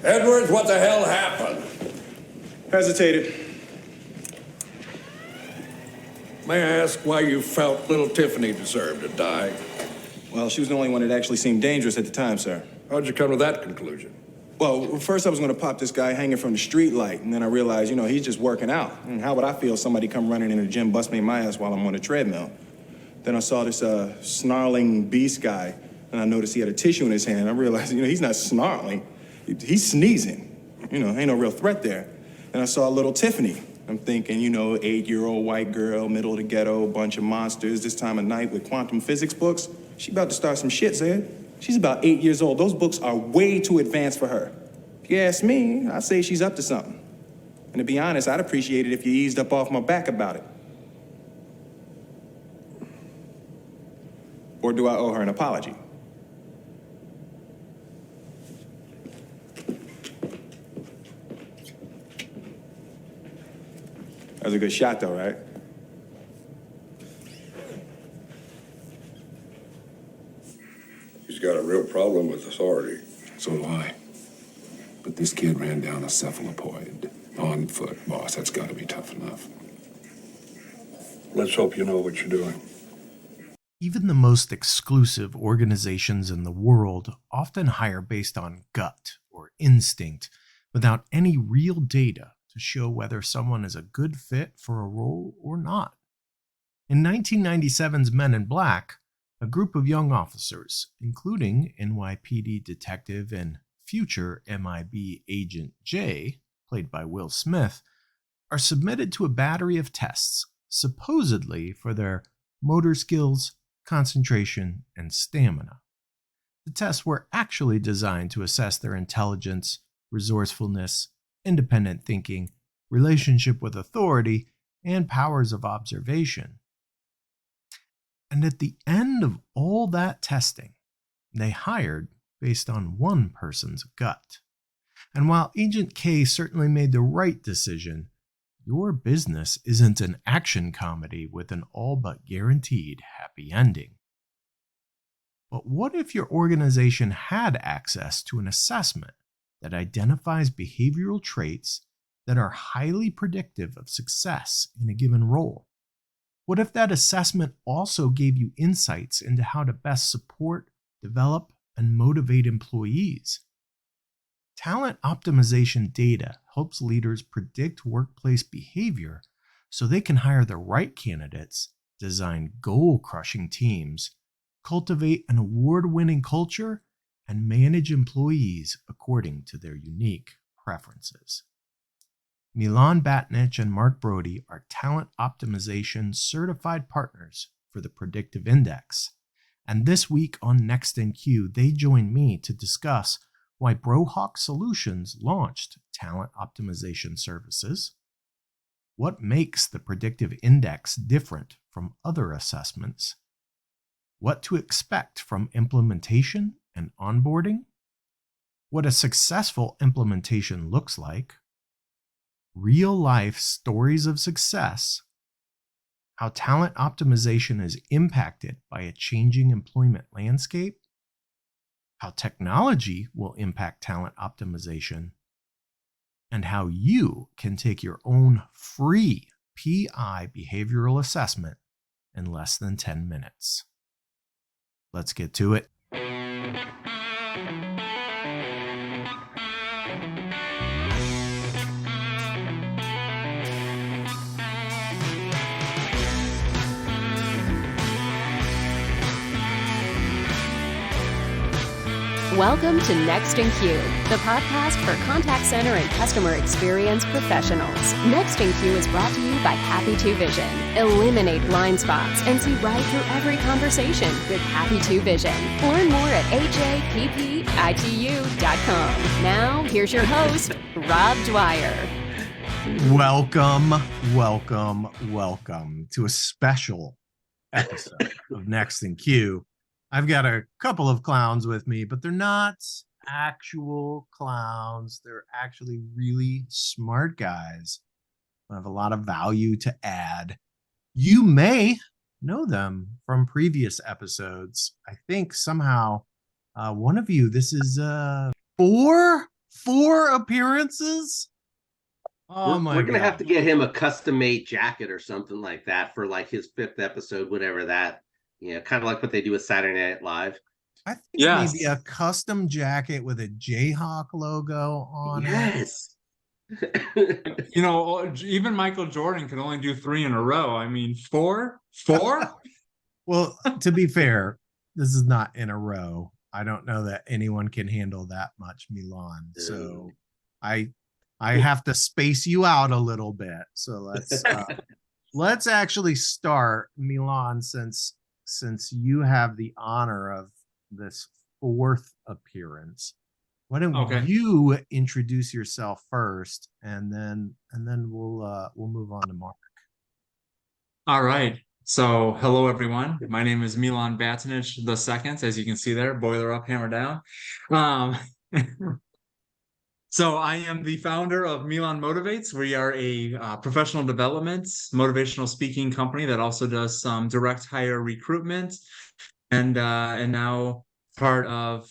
Edwards, what the hell happened? Hesitated. May I ask why you felt little Tiffany deserved to die? Well, she was the only one that actually seemed dangerous at the time, sir. How'd you come to that conclusion? Well, first I was going to pop this guy hanging from the street light, and then I realized, he's just working out. And how would I feel if somebody come running in the gym, bust me in my ass while I'm on the treadmill? Then I saw this snarling beast guy, and I noticed he had a tissue in his hand. I realized, he's not snarling. He's sneezing. Ain't no real threat there. And I saw little Tiffany. I'm thinking, 8-year-old white girl, middle of the ghetto, bunch of monsters, this time of night with quantum physics books. She about to start some shit, Zed. She's about 8 years old. Those books are way too advanced for her. If you ask me, I'd say she's up to something. And to be honest, I'd appreciate it if you eased up off my back about it. Or do I owe her an apology? That was a good shot, though, right? He's got a real problem with authority. So do I. But this kid ran down a cephalopoid. On foot, boss. That's got to be tough enough. Let's hope you know what you're doing. Even the most exclusive organizations in the world often hire based on gut or instinct without any real data to show whether someone is a good fit for a role or not. In 1997's Men in Black, a group of young officers, including NYPD detective and future MIB Agent J, played by Will Smith, are submitted to a battery of tests, supposedly for their motor skills, concentration, and stamina. The tests were actually designed to assess their intelligence, resourcefulness, independent thinking, relationship with authority, and powers of observation. And at the end of all that testing, they hired based on one person's gut. And while Agent K certainly made the right decision, your business isn't an action comedy with an all but guaranteed happy ending. But what if your organization had access to an assessment that identifies behavioral traits that are highly predictive of success in a given role? What if that assessment also gave you insights into how to best support, develop, and motivate employees? Talent optimization data helps leaders predict workplace behavior so they can hire the right candidates, design goal-crushing teams, cultivate an award-winning culture, and manage employees according to their unique preferences. Milan, Batinich, and Mark Brody are talent optimization certified partners for the Predictive Index. And this week on Next in Queue, they join me to discuss why Brohawk Solutions launched talent optimization services, what makes the Predictive Index different from other assessments, what to expect from implementation and onboarding, what a successful implementation looks like, real-life stories of success, how talent optimization is impacted by a changing employment landscape, how technology will impact talent optimization, and how you can take your own free PI behavioral assessment in less than 10 minutes. Let's get to it. Welcome to Next in Queue, the podcast for contact center and customer experience professionals. Next in Queue is brought to you by Happy 2 Vision. Eliminate blind spots and see right through every conversation with Happy 2 Vision. Learn more at happitu.com. Now, here's your host, Rob Dwyer. Welcome to a special episode of Next in Queue. I've got a couple of clowns with me, but they're not actual clowns. They're actually really smart guys who have a lot of value to add. You may know them from previous episodes. I think somehow one of you, this is four 4 appearances? Oh my We're gonna have god. to get him a custom made jacket or something like that for like his 5th episode, whatever that, kind of like what they do with Saturday Night Live. I think Yes. maybe a custom jacket with a Jayhawk logo on it. Yes. You know, even Michael Jordan could only do 3 in a row. I mean, 4? 4? Well, to be fair, this is not in a row. I don't know that anyone can handle that much, Milan. So I have to space you out a little bit. So let's actually start, Milan, since you have the honor of this 4th appearance. Why don't you introduce yourself first, and then we'll move on to Mark. All right. So, hello everyone. My name is Milan Batinich the second, as you can see there, boiler up, hammer down. So I am the founder of Milan Motivates. We are a professional development, motivational speaking company that also does some direct hire recruitment, and now part of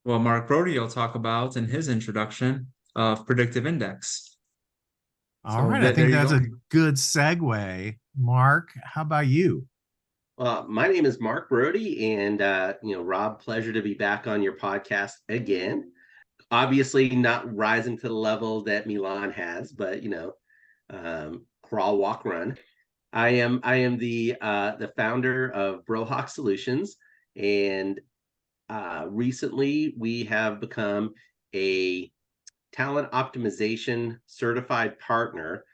what Mark Brody will talk about in his introduction of predictive index. All right, I think that's a good segue. Mark, how about you? My name is Mark Brody, and Rob, pleasure to be back on your podcast again. Obviously, not rising to the level that Milan has, but crawl, walk, run. I am the founder of Brohawk Solutions, and recently we have become a talent optimization certified partner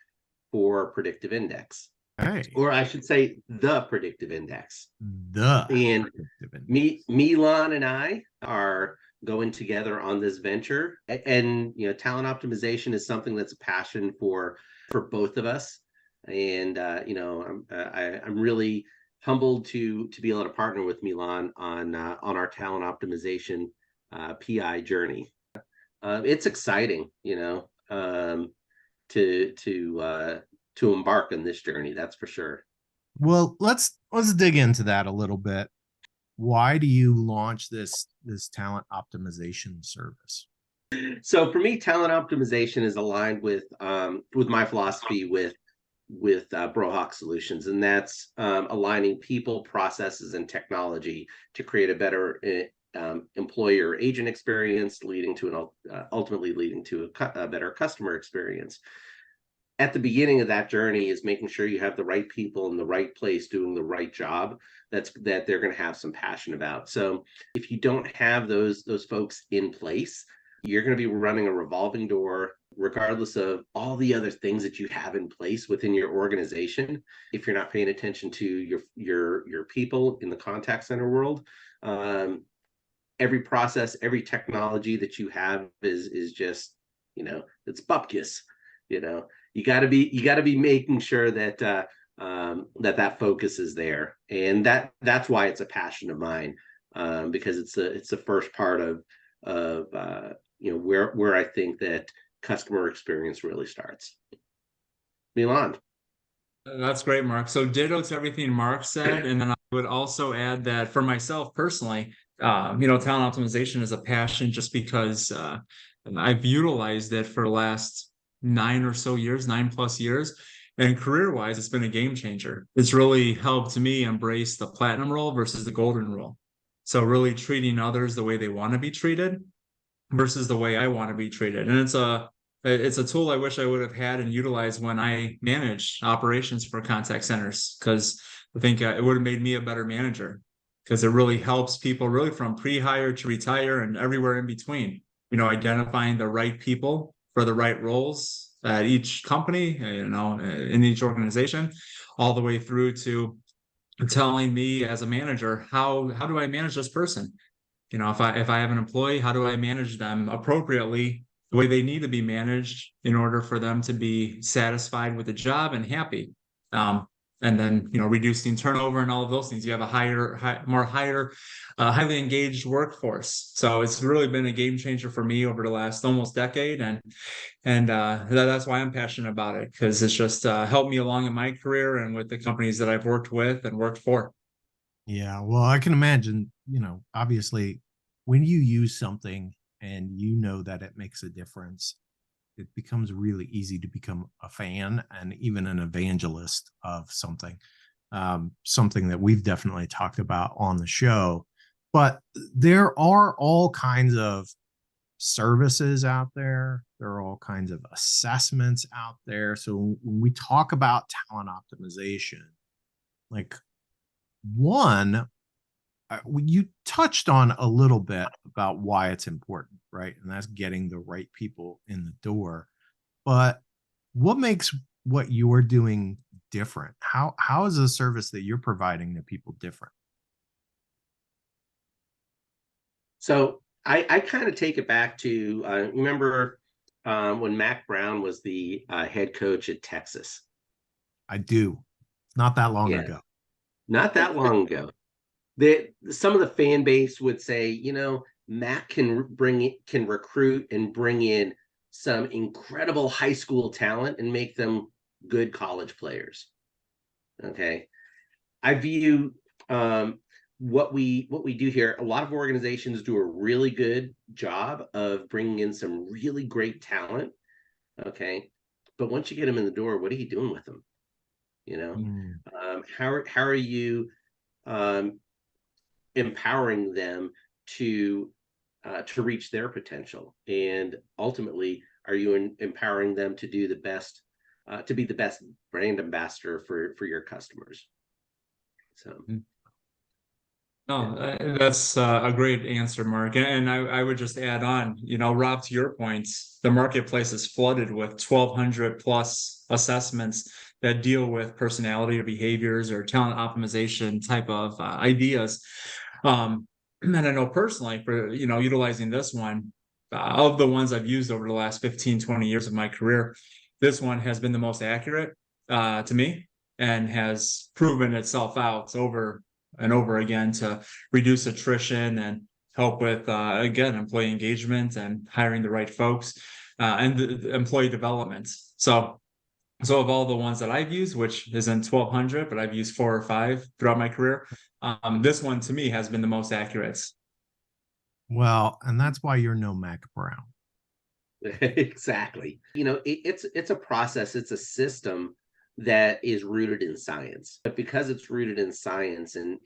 for Predictive Index. Hey. Or I should say the Predictive Index. And Milan and I are going together on this venture, and talent optimization is something that's a passion for both of us, and I'm really humbled to be able to partner with Milan on our talent optimization PI journey. It's exciting, to embark on this journey, that's for sure. Well, let's dig into that a little bit. Why do you launch this talent optimization service? So for me, talent optimization is aligned with my philosophy with Brohawk Solutions, and that's aligning people, processes, and technology to create a better employer agent experience, ultimately leading to a better customer experience. At the beginning of that journey is making sure you have the right people in the right place doing the right job that they're going to have some passion about. So if you don't have those folks in place, you're going to be running a revolving door, regardless of all the other things that you have in place within your organization. If you're not paying attention to your people in the contact center world, every process, every technology that you have is just, it's bupkis. You got to be making sure that that focus is there, and that's why it's a passion of mine, because it's the first part of where I think that customer experience really starts. Milan. That's great, Mark. So ditto to everything Mark said, and then I would also add that for myself personally, talent optimization is a passion just because I've utilized it for the last 9+ years. And career-wise, it's been a game changer. It's really helped me embrace the platinum role versus the golden role. So really treating others the way they want to be treated versus the way I want to be treated. And it's a tool I wish I would have had and utilized when I managed operations for contact centers, because I think it would have made me a better manager, because it really helps people really from pre-hire to retire and everywhere in between, identifying the right people for the right roles at each company, in each organization, all the way through to telling me as a manager, how do I manage this person? If I have an employee, how do I manage them appropriately, the way they need to be managed in order for them to be satisfied with the job and happy. And then, reducing turnover and all of those things. You have a highly engaged workforce. So it's really been a game changer for me over the last almost decade. And that's why I'm passionate about it, because it's just helped me along in my career and with the companies that I've worked with and worked for. Yeah, well, I can imagine, obviously when you use something and you know that it makes a difference, it becomes really easy to become a fan and even an evangelist of something. Something that we've definitely talked about on the show. But there are all kinds of services out there. There are all kinds of assessments out there. So when we talk about talent optimization, like one, you touched on a little bit about why it's important, right? And that's getting the right people in the door. But what makes what you're doing different? How is the service that you're providing to people different? So I kind of take it back to remember when Mac Brown was the head coach at Texas. I do. Not that long Yeah, ago. not that long ago. Some of the fan base would say, Mac can recruit and bring in some incredible high school talent and make them good college players. Okay, I view what we do here. A lot of organizations do a really good job of bringing in some really great talent. Okay, but once you get them in the door, what are you doing with them? Mm. How are you um, empowering them to reach their potential, and ultimately, are you empowering them to do the best, to be the best brand ambassador for your customers? So No, that's a great answer, Mark. And I would just add on, Rob, to your points, the marketplace is flooded with 1,200 plus assessments that deal with personality or behaviors or talent optimization type of ideas. And I know personally for, utilizing this one, of the ones I've used over the last 15, 20 years of my career, this one has been the most accurate to me and has proven itself out over and over again to reduce attrition and help with again employee engagement and hiring the right folks and the employee development. So of all the ones that I've used, which isn't 1,200, but I've used 4 or 5 throughout my career, this one to me has been the most accurate. Well, and that's why you're no Mac Brown. exactly. It's a process, it's a system that is rooted in science. But because it's rooted in science and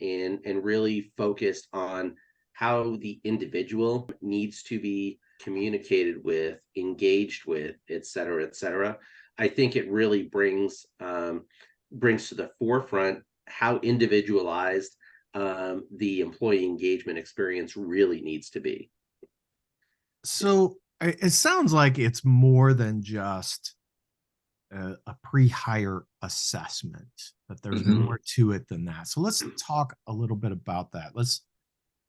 really focused on how the individual needs to be communicated with, engaged with, et cetera, I think it really brings to the forefront how individualized the employee engagement experience really needs to be. So it sounds like it's more than just a pre-hire assessment, that there's more to it than that. So let's talk a little bit about that. Let's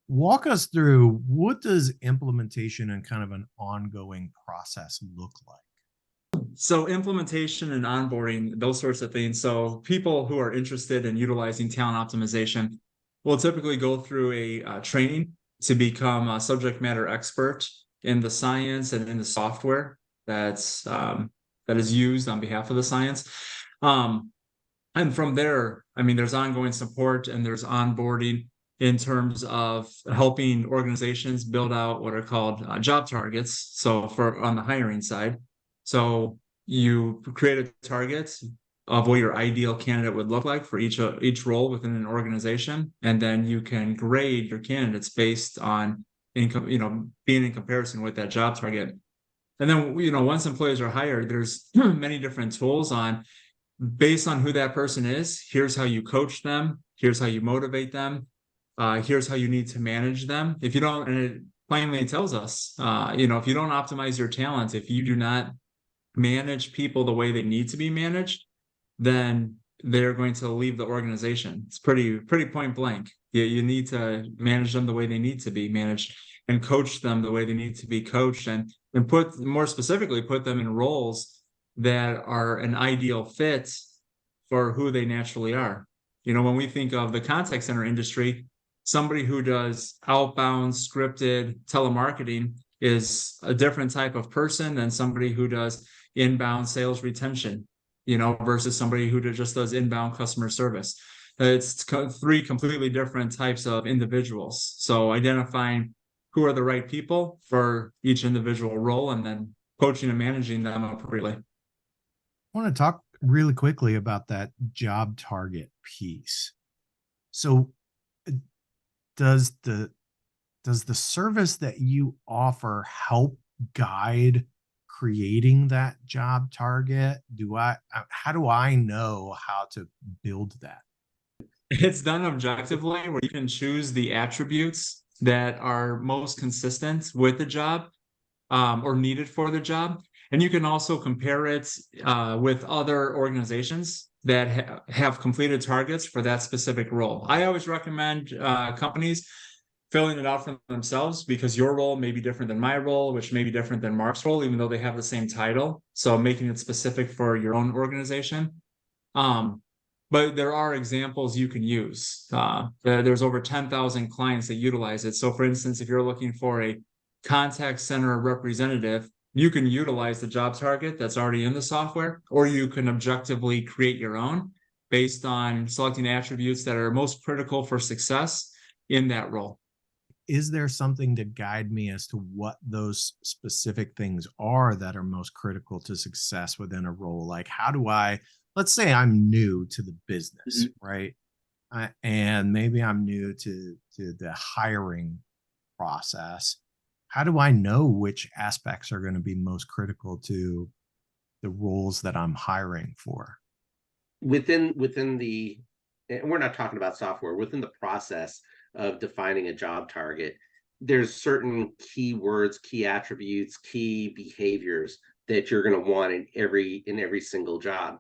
walk us through, what does implementation and kind of an ongoing process look like? So implementation and onboarding, those sorts of things. So people who are interested in utilizing talent optimization will typically go through a training to become a subject matter expert in the science and in the software that is used on behalf of the science. And from there, there's ongoing support and there's onboarding in terms of helping organizations build out what are called job targets. So on the hiring side, so you create a target of what your ideal candidate would look like for each role within an organization, and then you can grade your candidates based on income, being in comparison with that job target. And then once employees are hired, there's many different tools on based on who that person is. Here's how you coach them. Here's how you motivate them. Here's how you need to manage them. If you don't, and it plainly tells us, if you don't optimize your talent, if you do not manage people the way they need to be managed, then they're going to leave the organization. It's pretty point blank. You need to manage them the way they need to be managed and coach them the way they need to be coached, and put them in roles that are an ideal fit for who they naturally are. When we think of the contact center industry, somebody who does outbound scripted telemarketing is a different type of person than somebody who does inbound sales retention, versus somebody who just does inbound customer service. It's 3 completely different types of individuals. So identifying who are the right people for each individual role, and then coaching and managing them appropriately. I want to talk really quickly about that job target piece. So uh, does the service that you offer help guide creating that job target? How do I know how to build that? It's done objectively, where you can choose the attributes that are most consistent with the job, or needed for the job. And you can also compare it with other organizations that have completed targets for that specific role. I always recommend companies filling it out for themselves, because your role may be different than my role, which may be different than Mark's role, even though they have the same title. So making it specific for your own organization. But there are examples you can use. There's over 10,000 clients that utilize it. So for instance, if you're looking for a contact center representative, you can utilize the job target that's already in the software, or you can objectively create your own based on selecting attributes that are most critical for success in that role. Is there something to guide me as to what those specific things are that are most critical to success within a role? Like, how do let's say I'm new to the business, right? And maybe I'm new to the hiring process. How do I know which aspects are going to be most critical to the roles that I'm hiring for? Within the, and we're not talking about software, within the process of defining a job target, there's certain keywords, key attributes, key behaviors that you're going to want in every single job.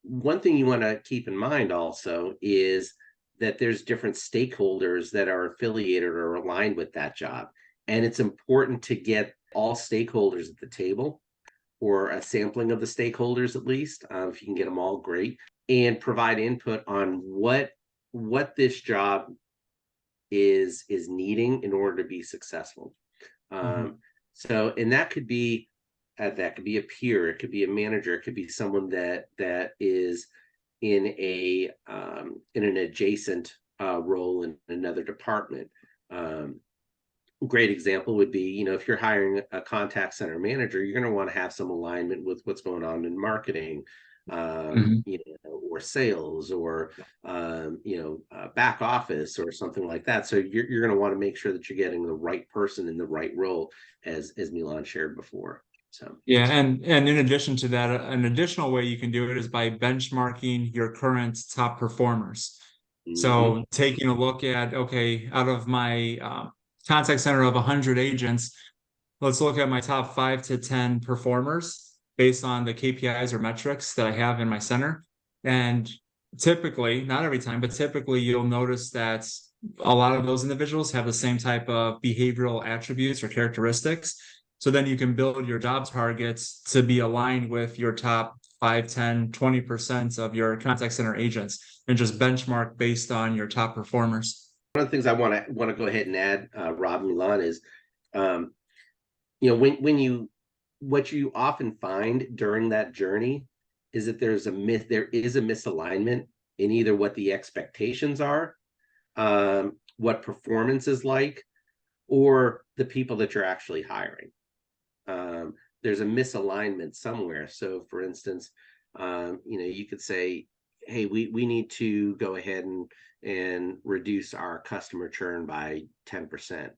One thing you want to keep in mind also is that there's different stakeholders that are affiliated or aligned with that job. And it's important to get all stakeholders at the table, or a sampling of the stakeholders at least. If you can get them all, great. And provide input on what this job is needing in order to be successful. So, and that could be a peer, it could be a manager, it could be someone that is in an adjacent role in another department. Great example would be, if you're hiring a contact center manager, you're going to want to have some alignment with what's going on in marketing, or sales, or back office, or something like that. So you're going to want to make sure that you're getting the right person in the right role, as Milan shared before. So yeah, and in addition to that, an additional way you can do it is by benchmarking your current top performers. So taking a look at, okay, out of my contact center of 100 agents, let's look at my top 5 to 10 performers based on the KPIs or metrics that I have in my center. And typically, not every time, but typically you'll notice that a lot of those individuals have the same type of behavioral attributes or characteristics. So then you can build your job targets to be aligned with your top 5, 10, 20% of your contact center agents, and just benchmark based on your top performers. One of the things I want to go ahead and add, Rob, Milan, is, what you often find during that journey is that there is a misalignment in either what the expectations are, what performance is like, or the people that you're actually hiring. There's a misalignment somewhere. So for instance, you could say, hey, we need to go ahead and reduce our customer churn by 10%.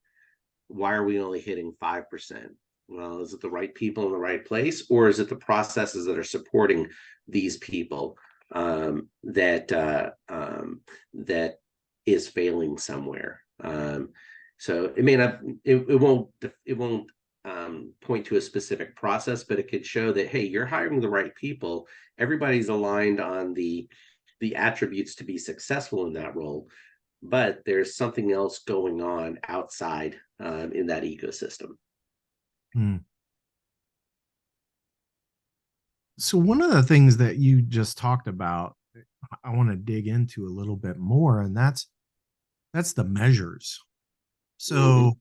Why are we only hitting 5%? Well, is it the right people in the right place, or is it the processes that are supporting these people that is failing somewhere? So it may not, it won't point to a specific process, but it could show that, hey, you're hiring the right people. Everybody's aligned on the attributes to be successful in that role, but there's something else going on outside in that ecosystem. So one of the things that you just talked about, I want to dig into a little bit more, and that's the measures. So,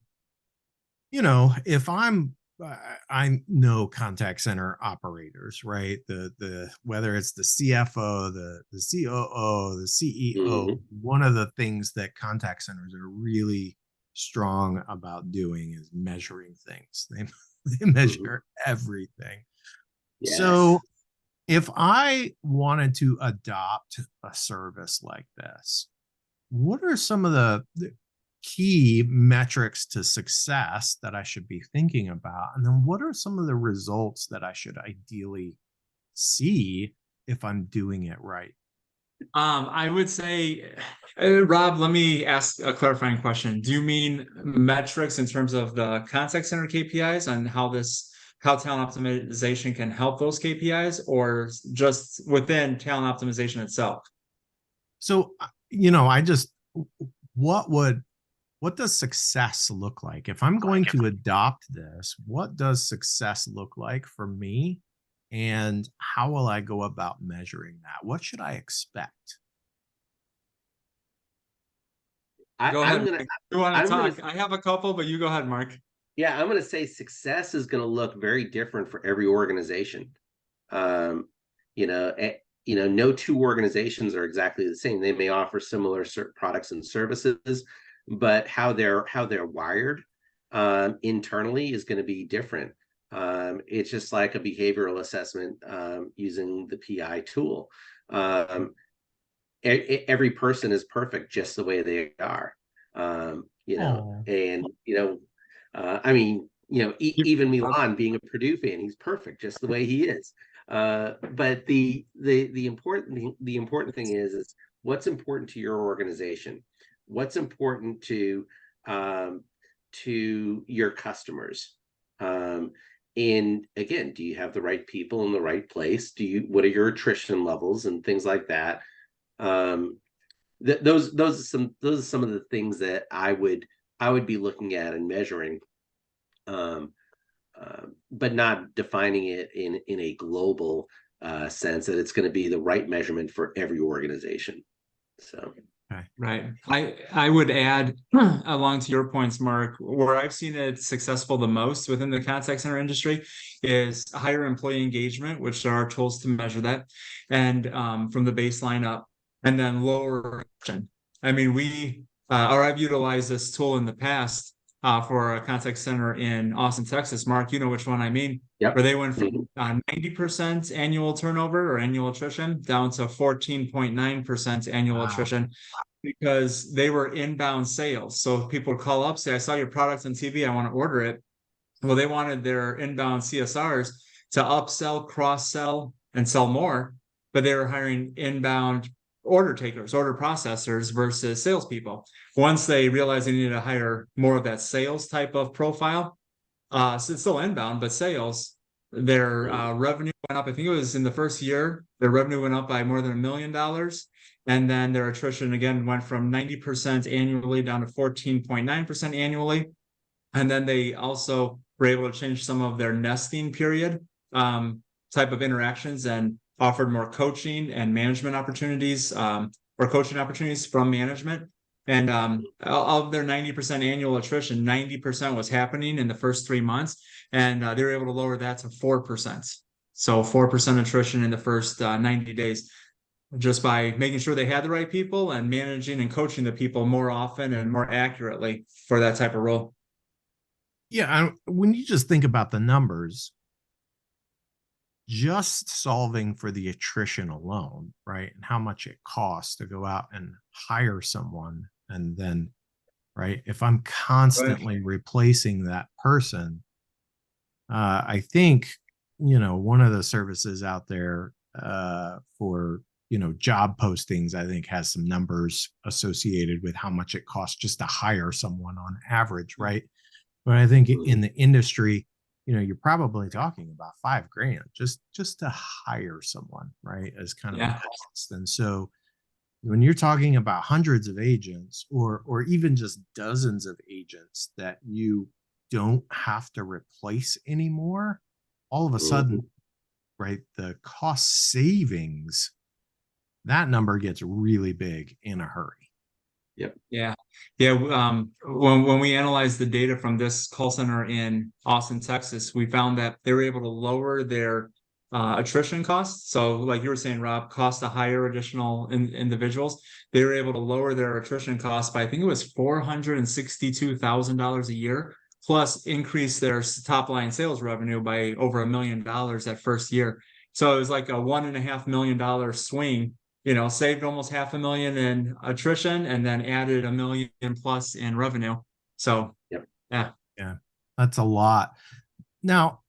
if I know contact center operators, right? The whether it's the CFO, the COO, the CEO, one of the things that contact centers are really strong about doing is measuring things. They measure everything. Yes. So if I wanted to adopt a service like this, what are some of the key metrics to success that I should be thinking about? And then what are some of the results that I should ideally see if I'm doing it right? I would say, Rob, let me ask a clarifying question. Do you mean metrics in terms of the contact center KPIs and how talent optimization can help those KPIs, or just within talent optimization itself? So, I just, what would, what does success look like? If I'm going to adopt this, what does success look like for me? And how will I go about measuring that? What should I expect? I, Go I'm ahead, gonna Mike. You want to I'm gonna talk? I have a couple, but you go ahead, Mark. yeah, I'm gonna say success is gonna look very different for every organization. Um, you know, no two organizations are exactly the same. They may offer similar products and services, but how they're wired internally is going to be different. It's just like a behavioral assessment using the PI tool. Um, every person is perfect just the way they are. Oh, And I mean, You- even Milan being a Purdue fan, he's perfect just the way he is. But the important thing is what's important to your organization, what's important um, to your customers. And again, do you have the right people in the right place? What are your attrition levels and things like that? um those are some of the things that I would be looking at and measuring, um but not defining it in a global sense that it's going to be the right measurement for every organization. So okay. Right. I would add along to your points, Mark, where I've seen it successful the most within the contact center industry is higher employee engagement, which there are tools to measure that, and from the baseline up, and then lower attrition. I mean, or I've utilized this tool in the past for a contact center in Austin, Texas. Mark, you know which one I mean, yep. where they went from Mhm. 90% annual turnover or annual attrition down to 14.9% annual Wow. attrition because they were inbound sales. So if people would call up, say, I saw your product on TV, I want to order it. Well, they wanted their inbound CSRs to upsell, cross sell, and sell more, but they were hiring inbound order takers, order processors versus salespeople. Once they realized they needed to hire more of that sales type of profile, so it's still inbound, but sales, their revenue went up. I think it was in the first year, their revenue went up by more than $1 million. And then their attrition again went from 90% annually down to 14.9% annually. And then they also were able to change some of their nesting period type of interactions and offered more coaching and management opportunities, or coaching opportunities from management. And of their 90% annual attrition, 90% was happening in the first 3 months. And they were able to lower that to 4%. So 4% attrition in the first 90 days, just by making sure they had the right people and managing and coaching the people more often and more accurately for that type of role. Yeah. When you just think about the numbers, just solving for the attrition alone, right? And how much it costs to go out and hire someone. And then, right, if I'm Right. constantly replacing that person, I think, one of the services out there for, job postings, I think has some numbers associated with how much it costs just to hire someone on average, right? But I think in the industry, you're probably talking about 5 grand just to hire someone, right? As kind of a Yeah. cost. And so when you're talking about hundreds of agents or even just dozens of agents that you don't have to replace anymore, all of a sudden, Mhm. right, the cost savings, that number gets really big in a hurry. Yep. Yeah. Yeah. When we analyzed the data from this call center in Austin, Texas, we found that they were able to lower their attrition costs. So like you were saying, Rob, cost to hire additional individuals. They were able to lower their attrition costs by, I think it was $462,000 a year, plus increase their top line sales revenue by over $1 million that first year. So it was like a $1.5 million swing, saved almost $500,000 in attrition and then added $1 million plus in revenue. So, Yep. Yeah. Yeah, that's a lot. Now,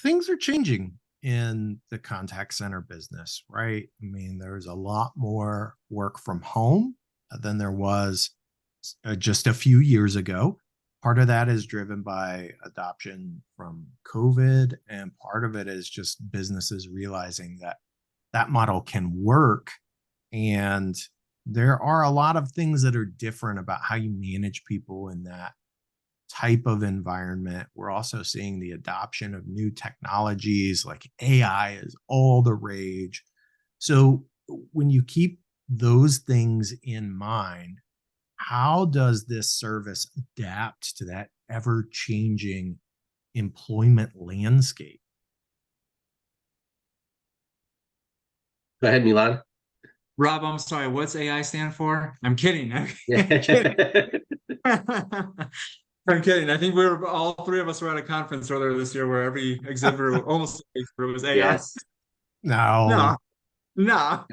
things are changing in the contact center business, right? I mean, there's a lot more work from home than there was just a few years ago. Part of that is driven by adoption from COVID, and part of it is just businesses realizing that that model can work. And there are a lot of things that are different about how you manage people in that type of environment. We're also seeing the adoption of new technologies like AI is all the rage. So when you keep those things in mind, how does this service adapt to that ever changing employment landscape? Go ahead, Milan. Rob, I'm sorry, what's AI stand for? I'm kidding. I'm Yeah. kidding. I'm kidding. I think all three of us were at a conference earlier this year where every exhibitor, almost exhibitor, was AI. Yes. No. No.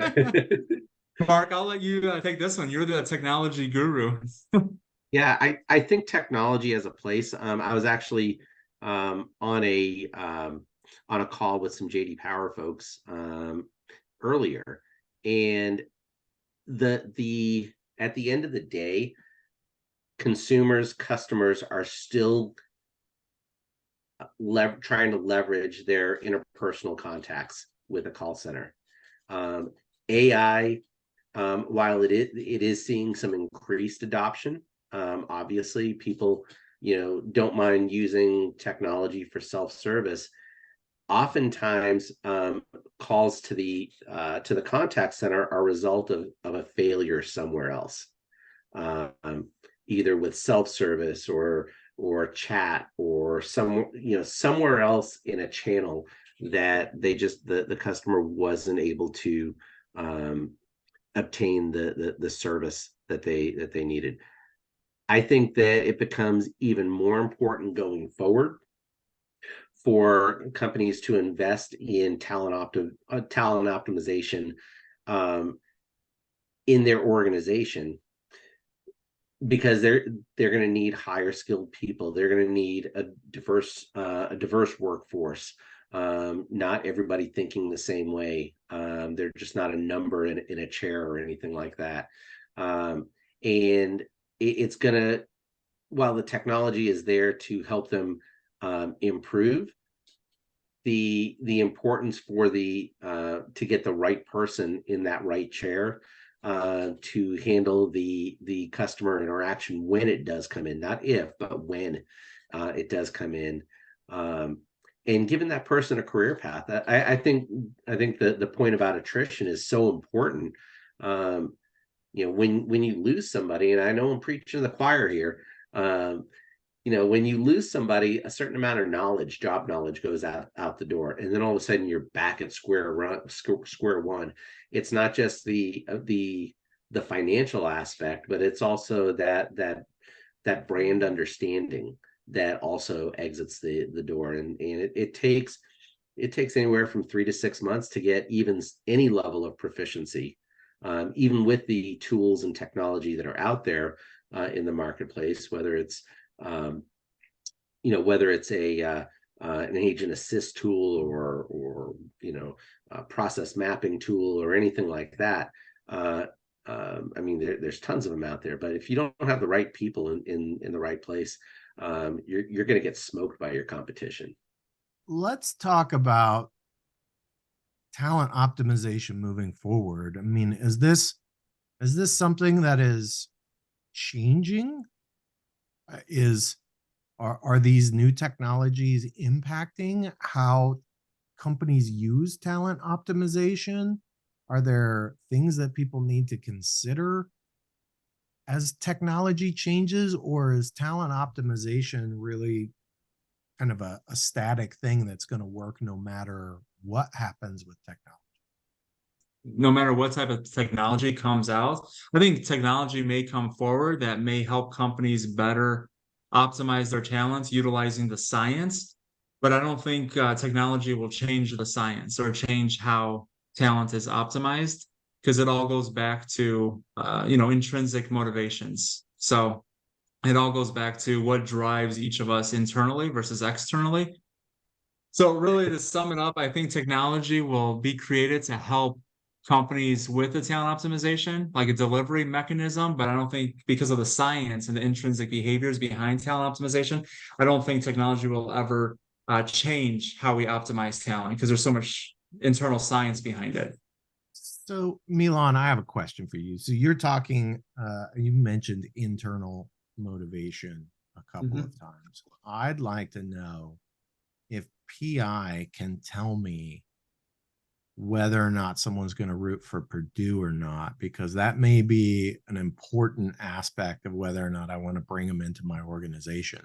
Mark, I'll let you take this one. You're the technology guru. Yeah, I think technology has a place. I was actually on a call with some JD Power folks earlier, and the at the end of the day, customers are still trying to leverage their interpersonal contacts with a call center. AI, while it is seeing some increased adoption, obviously people don't mind using technology for self-service. Oftentimes, calls to the contact center are a result of a failure somewhere else, either with self-service or chat or somewhere else in a channel that the customer wasn't able to obtain the service that they needed. I think that it becomes even more important going forward for companies to invest in talent optimization in their organization, because they're going to need higher skilled people. They're going to need a diverse workforce. Not everybody thinking the same way. They're just not a number in a chair or anything like that. And it's gonna, while the technology is there to help them improve, the importance for to get the right person in that right chair to handle the customer interaction when it does come in, not if, but when it does come in, and giving that person a career path. I think the point about attrition is so important. When you lose somebody, and I know I'm preaching to the choir here, when you lose somebody, a certain amount of job knowledge goes out the door, and then all of a sudden you're back at square one. It's not just the financial aspect, but it's also that brand understanding that also exits the door, and it takes anywhere from 3 to 6 months to get even any level of proficiency, even with the tools and technology that are out there in the marketplace, whether it's an agent assist tool or a process mapping tool or anything like that. There's tons of them out there, but if you don't have the right people in the right place, you're going to get smoked by your competition. Let's talk about talent optimization moving forward. I mean, is this something that is changing? Are these new technologies impacting how companies use talent optimization? Are there things that people need to consider as technology changes, or is talent optimization really kind of a static thing that's going to work no matter what happens with technology? No matter what type of technology comes out, I think technology may come forward that may help companies better optimize their talents utilizing the science. But I don't think technology will change the science or change how talent is optimized, because it all goes back to intrinsic motivations. So it all goes back to what drives each of us internally versus externally. So really, to sum it up, I think technology will be created to help companies with the talent optimization, like a delivery mechanism. But I don't think, because of the science and the intrinsic behaviors behind talent optimization, I don't think technology will ever change how we optimize talent, because there's so much internal science behind it. So, Milan, I have a question for you. So you're talking, you mentioned internal motivation a couple of times. I'd like to know if PI can tell me whether or not someone's going to root for Purdue or not, because that may be an important aspect of whether or not I want to bring them into my organization.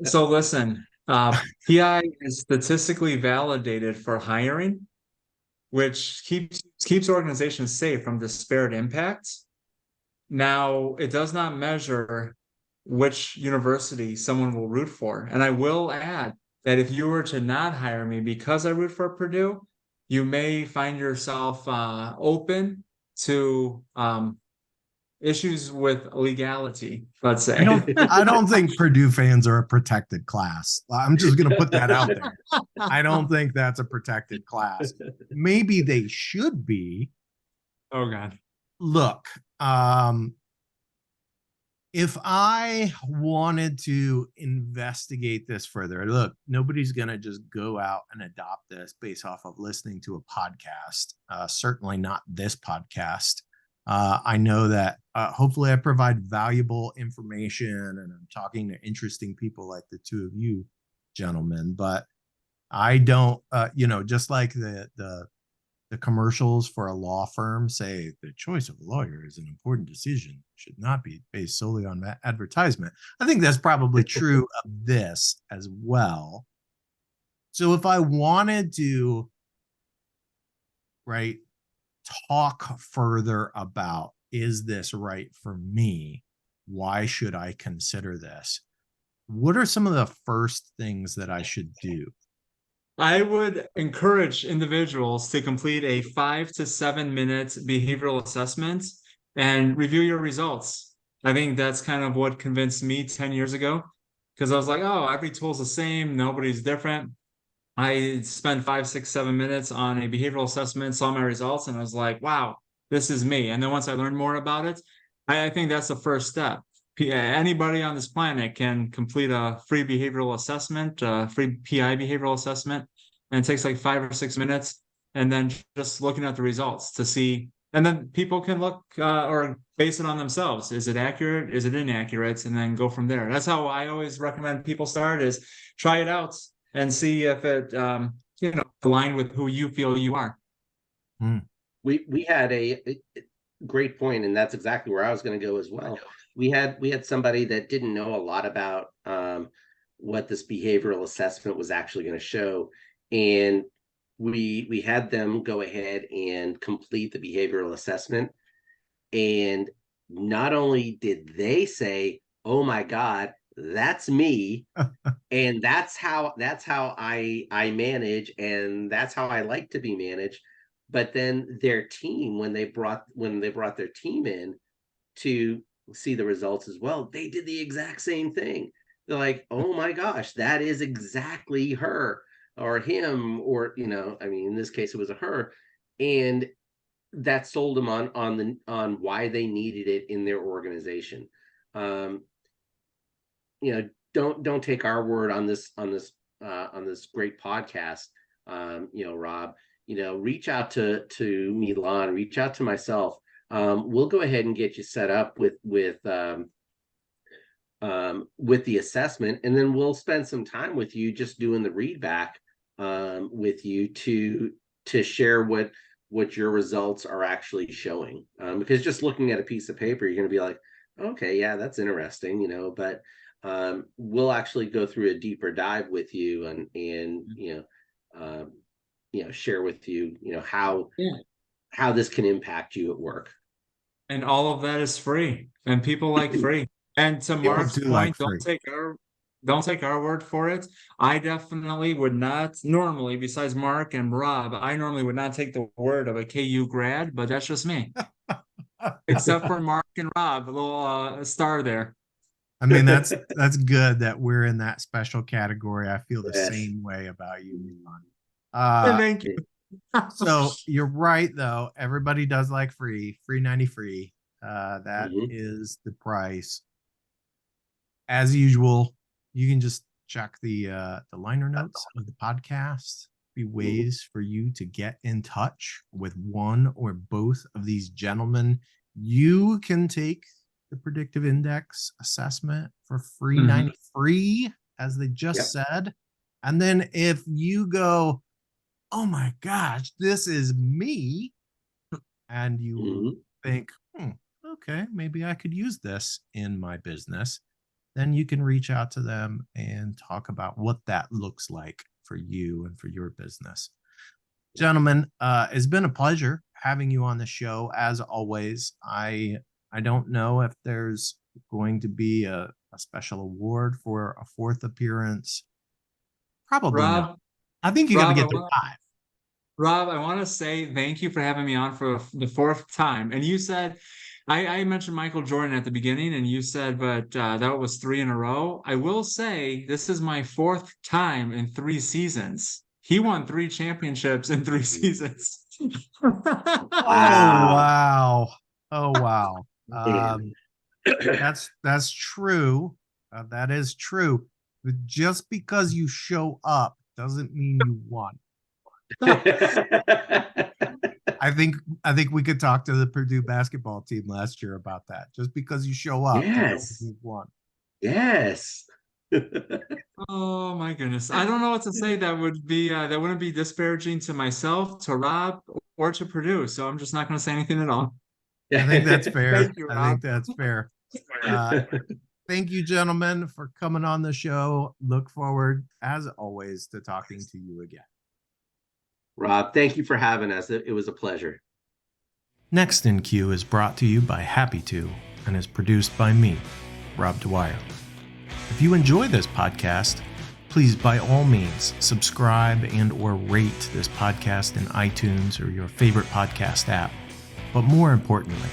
So listen, PI is statistically validated for hiring, which keeps organizations safe from disparate impacts. Now, it does not measure which university someone will root for. And I will add that if you were to not hire me because I root for Purdue, you may find yourself open to issues with legality, let's say. I don't think Purdue fans are a protected class. I'm just going to put that out there. I don't think that's a protected class. Maybe they should be. Oh God. Look, if I wanted to investigate this further, look, nobody's going to just go out and adopt this based off of listening to a podcast. Certainly not this podcast. I know that hopefully I provide valuable information and I'm talking to interesting people like the two of you gentlemen, but I don't, just like the commercials for a law firm say the choice of a lawyer is an important decision, should not be based solely on advertisement. I think that's probably true of this as well. So if I wanted to, talk further about, is this right for me? Why should I consider this? What are some of the first things that I should do? I would encourage individuals to complete a 5 to 7 minute behavioral assessment and review your results. I think that's kind of what convinced me 10 years ago, because I was like, oh, every tool's the same, nobody's different. I spent 5, 6, 7 minutes on a behavioral assessment, saw my results, and I was like, wow, this is me. And then once I learned more about it, I think that's the first step. Anybody on this planet can complete a free behavioral assessment, free PI behavioral assessment, and it takes like 5 or 6 minutes. And then just looking at the results to see, and then people can look or base it on themselves. Is it accurate? Is it inaccurate? And then go from there. That's how I always recommend people start: is try it out and see if it aligned with who you feel you are. We had a great point, and that's exactly where I was going to go as well. We had somebody that didn't know a lot about what this behavioral assessment was actually going to show, and we had them go ahead and complete the behavioral assessment, and not only did they say, "Oh my God, that's me," and that's how I manage, and that's how I like to be managed. But then their team, when they brought their team in to see the results as well, they did the exact same thing. They're like, oh my gosh, that is exactly her or him, or I mean, in this case it was a her, and that sold them on why they needed it in their organization. Don't take our word on this great podcast. Rob, reach out to Milan, reach out to myself. We'll go ahead and get you set up with the assessment, and then we'll spend some time with you just doing the read back with you to share what your results are actually showing. Because just looking at a piece of paper, you're going to be like, okay, yeah, that's interesting, but we'll actually go through a deeper dive with you and share with you, how Yeah. this can impact you at work. And all of that is free, and people like free. And to People Mark's do point, like free. don't take our word for it. I definitely would not normally, besides Mark and Rob, I normally would not take the word of a KU grad, but that's just me. Except for Mark and Rob, a little star there. I mean, that's good that we're in that special category. I feel the Yes. same way about you, Milan. Thank you. So you're right, though. Everybody does like free 90 free. That Mhm. is the price. As usual, you can just check the liner notes of the podcast. Be ways for you to get in touch with one or both of these gentlemen. You can take the predictive index assessment for free 90 free, as they just said. And then if you go, oh my gosh, this is me, and you think, okay, maybe I could use this in my business, then you can reach out to them and talk about what that looks like for you and for your business. Gentlemen, it's been a pleasure having you on the show. As always, I don't know if there's going to be a special award for a fourth appearance. Probably not. Rob, I think you got to Rob, get to 5. Rob, I want to say thank you for having me on for the 4th time. And you said, I mentioned Michael Jordan at the beginning, and you said, but that was 3 in a row. I will say this is my 4th time in 3 seasons. He won 3 championships in 3 seasons. Wow. Oh, wow. That's true. That is true. But just because you show up doesn't mean you won. I think we could talk to the Purdue basketball team last year about that. Just because you show up, Yes. you won. Yes. Oh my goodness. I don't know what to say that would be that wouldn't be disparaging to myself, to Rob, or to Purdue. So I'm just not going to say anything at all. I think that's fair. Thank you, I Rob. think that's fair. Thank you, gentlemen, for coming on the show. Look forward, as always, to talking to you again. Rob, thank you for having us. It was a pleasure. Next in Queue is brought to you by Happy To and is produced by me, Rob Dwyer. If you enjoy this podcast, please by all means subscribe and or rate this podcast in iTunes or your favorite podcast app. But more importantly,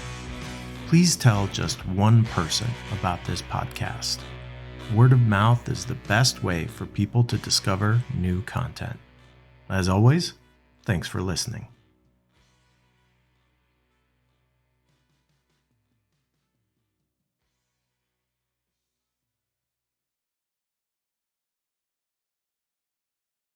please tell just one person about this podcast. Word of mouth is the best way for people to discover new content. As always, thanks for listening.